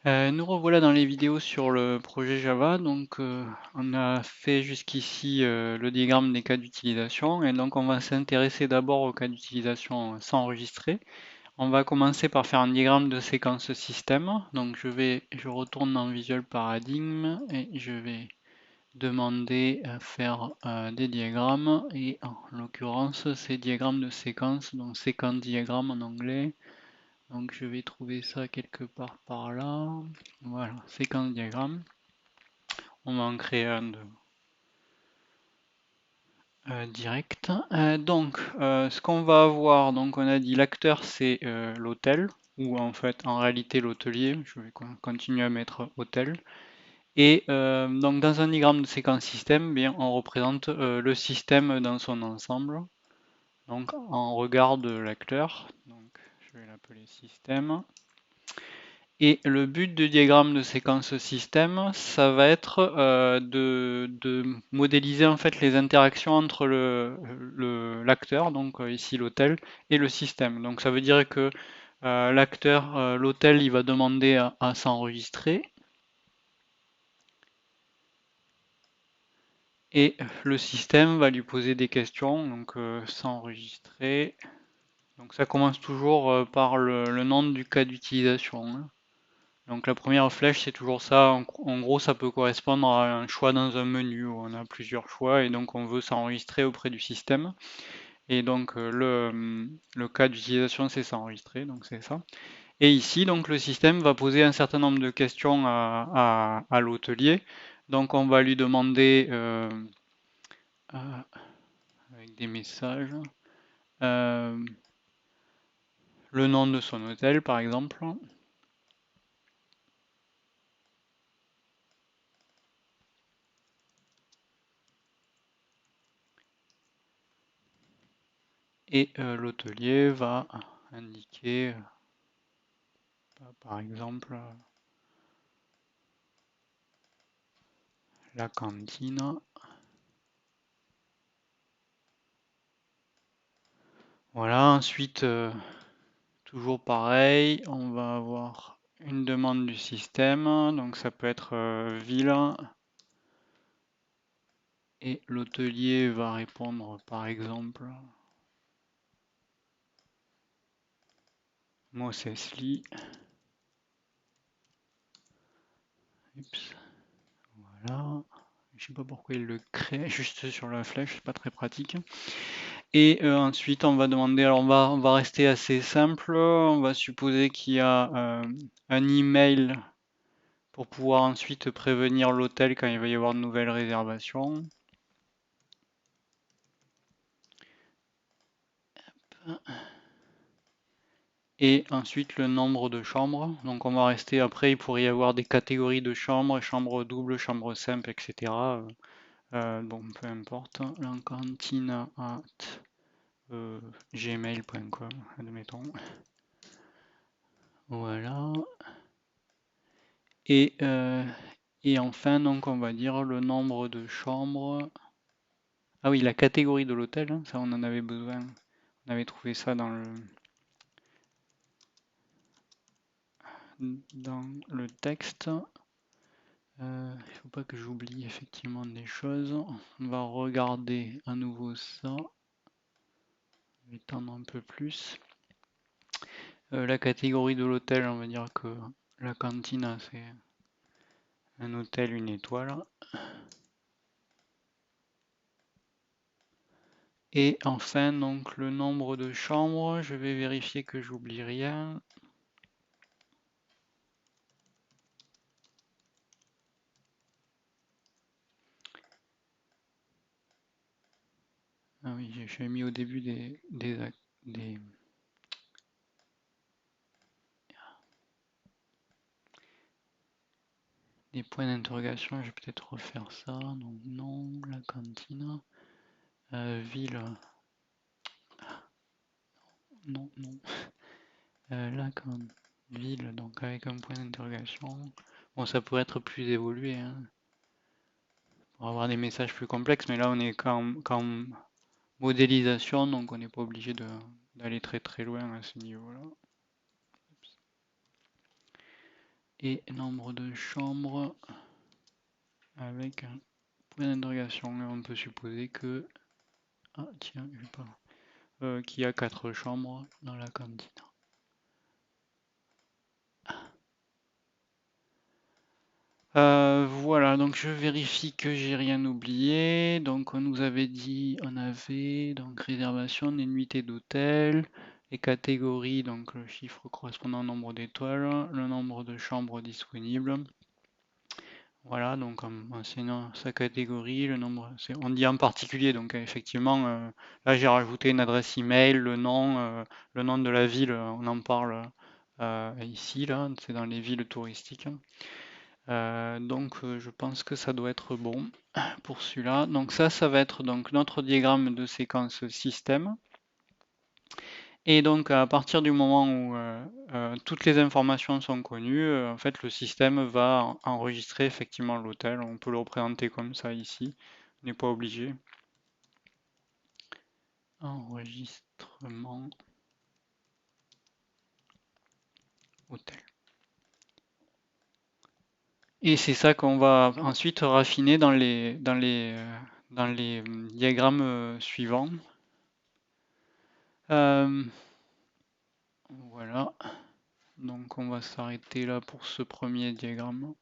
Nous revoilà dans les vidéos sur le projet Java. Donc, on a fait jusqu'ici le diagramme des cas d'utilisation et donc on va s'intéresser d'abord aux cas d'utilisation sans enregistrer. On va commencer par faire un diagramme de séquence système. Donc, je retourne dans Visual Paradigm et je vais demander à faire des diagrammes et en l'occurrence, c'est diagramme de séquence, donc séquence diagramme en anglais. Donc je vais trouver ça quelque part par là. Voilà, séquence diagramme. On va en créer un de direct. Ce qu'on va avoir, donc on a dit l'acteur c'est l'hôtel, ou en fait en réalité l'hôtelier. Je vais continuer à mettre hôtel. Et donc dans un diagramme de séquence système, bien, on représente le système dans son ensemble. Donc en regard de l'acteur. Donc je vais l'appeler système. Et le but du diagramme de séquence système, ça va être de modéliser en fait les interactions entre l'acteur, donc ici l'hôtel, et le système. Donc ça veut dire que l'acteur, l'hôtel, il va demander à s'enregistrer, et le système va lui poser des questions, donc s'enregistrer. Donc ça commence toujours par le nom du cas d'utilisation, hein. Donc la première flèche, c'est toujours ça. En gros, ça peut correspondre à un choix dans un menu où on a plusieurs choix et donc on veut s'enregistrer auprès du système. Et donc le cas d'utilisation, c'est s'enregistrer, donc c'est ça. Et ici, donc le système va poser un certain nombre de questions à l'hôtelier. Donc on va lui demander avec des messages euh, le nom de son hôtel, par exemple. Et l'hôtelier va indiquer, par exemple, la cantine. Voilà, ensuite, toujours pareil, on va avoir une demande du système, donc ça peut être ville, et l'hôtelier va répondre par exemple Mosesli. Oups, voilà. Je sais pas pourquoi il le crée juste sur la flèche, c'est pas très pratique. Et ensuite, on va demander, alors on va rester assez simple, on va supposer qu'il y a un email pour pouvoir ensuite prévenir l'hôtel quand il va y avoir de nouvelles réservations. Et ensuite le nombre de chambres. Donc on va rester après, il pourrait y avoir des catégories de chambres, chambre double, chambre simple, etc. Bon, peu importe. La cantine at gmail.com, admettons. Voilà. Et, euh, et enfin, donc on va dire le nombre de chambres. Ah oui, la catégorie de l'hôtel, hein, ça on en avait besoin. On avait trouvé ça dans le texte. Il ne faut pas que j'oublie effectivement des choses. On va regarder à nouveau ça. Je vais étendre un peu plus. La catégorie de l'hôtel, on va dire que la cantine, c'est un hôtel, une étoile. Et enfin, donc le nombre de chambres, je vais vérifier que j'oublie rien. Ah oui, j'ai mis au début des points d'interrogation. Je vais peut-être refaire ça. Donc non, la cantine. Ville. Non, non. La ville, donc avec un point d'interrogation. Bon, ça pourrait être plus évolué, hein, pour avoir des messages plus complexes, mais là on est qu'en modélisation, donc on n'est pas obligé d'aller très très loin à ce niveau-là. et nombre de chambres avec un point d'interrogation. On peut supposer que... Ah tiens, je sais pas. Qu'il y a 4 chambres dans la cantine. Voilà, donc je vérifie que j'ai rien oublié. Donc on nous avait dit, on avait donc réservation des nuitées d'hôtel, les catégories, donc le chiffre correspondant au nombre d'étoiles, le nombre de chambres disponibles. Voilà, donc en mentionnant sa catégorie, le nombre, on dit en particulier, donc effectivement, là j'ai rajouté une adresse email, le nom de la ville, on en parle ici, là, c'est dans les villes touristiques. Donc je pense que ça doit être bon pour celui-là. Donc ça va être donc notre diagramme de séquence système. Et donc à partir du moment où toutes les informations sont connues, en fait le système va enregistrer effectivement l'hôtel. On peut le représenter comme ça ici. On n'est pas obligé. Enregistrement hôtel. Et c'est ça qu'on va ensuite raffiner dans les diagrammes suivants. Voilà. Donc on va s'arrêter là pour ce premier diagramme.